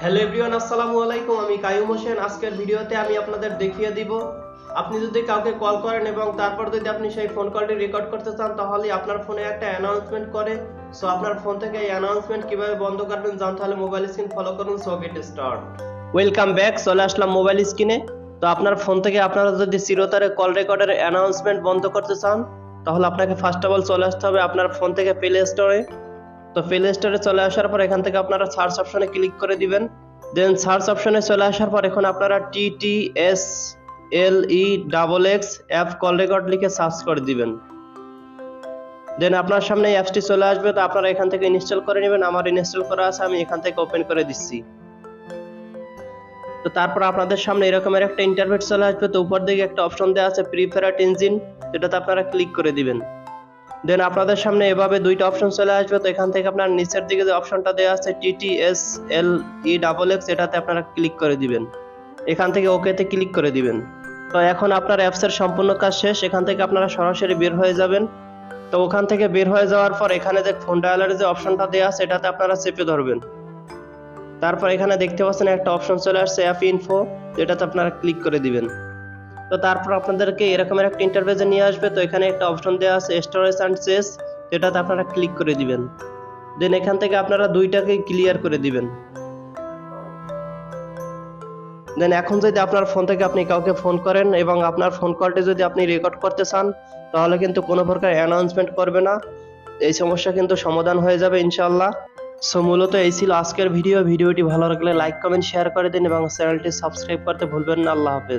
Hello everyone, আসসালামু আলাইকুম। আমি কাইয়ুম হোসেন। আজকের ভিডিওতে আমি আপনাদের দেখিয়ে দিব আপনি যদি কাউকে কল করেন এবং তারপর যদি আপনি সেই ফোন কলটি রেকর্ড করতে চান তাহলে আপনার ফোনে একটা অ্যানাউন্সমেন্ট করে। সো আপনার ফোন থেকে এই অ্যানাউন্সমেন্ট কিভাবে বন্ধ করবেন জানতে হলে মোবাইল স্ক্রিন ফলো করুন। So get start. Welcome back, চলে আসলাম মোবাইল স্ক্রিনে। তো আপনার ফোন থেকে আপনারা যদি চিরতরে কল রেকর্ডের অ্যানাউন্সমেন্ট বন্ধ করতে চান তাহলে আপনাকে ফার্স্ট অফ অল চলে আসতে হবে আপনার ফোন থেকে প্লে স্টোরে। তো প্লে স্টোরে চলে আসার পর এখান থেকে আপনারা সার্চ অপশনে ক্লিক করে দিবেন। দেন সার্চ অপশনে চলে আসার পর এখন আপনারা TTSLEXX অ্যাপ কল রেকর্ড লিখে সার্চ করে দিবেন। দেন আপনার সামনে এই অ্যাপসটি চলে আসবে। তো আপনারা এখান থেকে ইনস্টল করে নেবেন। আমার ইনস্টল করা আছে, আমি এখান থেকে ওপেন করে দিচ্ছি। তো তারপর আপনাদের সামনে এরকমের একটা ইন্টারফেস চলে আসবে। তো উপর দিকে একটা অপশন দেওয়া আছে প্রিফারেড ইঞ্জিন, যেটাতে আপনারা ক্লিক করে দিবেন। দেন আপনাদের সামনে এভাবে দুইটা অপশন চলে আসবে। তো এখান থেকে আপনার নিচের দিকে যে অপশনটা দেওয়া আছে TTSLEXX এটাতে আপনারা ক্লিক করে দিবেন। এখান থেকে ওকেতে ক্লিক করে দিবেন। তো এখন আপনার অ্যাপসের সম্পূর্ণ কাজ শেষ। এখান থেকে আপনারা সরাসরি বের হয়ে যাবেন। তো ওখান থেকে বের হয়ে যাওয়ার পর এখানে যে ফোন ডায়ালারের যে অপশনটা দেওয়া আছে এটাতে আপনারা চেপে ধরবেন। তারপর এখানে দেখতে পাচ্ছেন একটা অপশন চলে আসছে অ্যাপ ইনফো, এটাতে আপনারা ক্লিক করে দিবেন। তো তারপর আপনাদেরকে এরকমের একটা ইন্টারফেসে নিয়ে আসবে। তো এখানে একটা অপশন দেওয়া আছে স্টোরেজ অ্যান্ড চেস, এটাতে আপনারা ক্লিক করে দিবেন। দেন এখান থেকে আপনারা দুইটাকেই ক্লিয়ার করে দিবেন। দেন এখন যদি আপনার ফোন থেকে আপনি কাউকে ফোন করেন এবং আপনার ফোন কলটি যদি আপনি রেকর্ড করতে চান তাহলে কিন্তু কোনো প্রকার অ্যানাউন্সমেন্ট করবে না। এই সমস্যা কিন্তু সমাধান হয়ে যাবে ইনশাআল্লাহ। সো মূলত এই ছিল আজকের ভিডিওটি ভালো লাগলে লাইক কমেন্ট শেয়ার করে দিন এবং চ্যানেলটি সাবস্ক্রাইব করতে ভুলবেন না। আল্লাহ হাফেজ।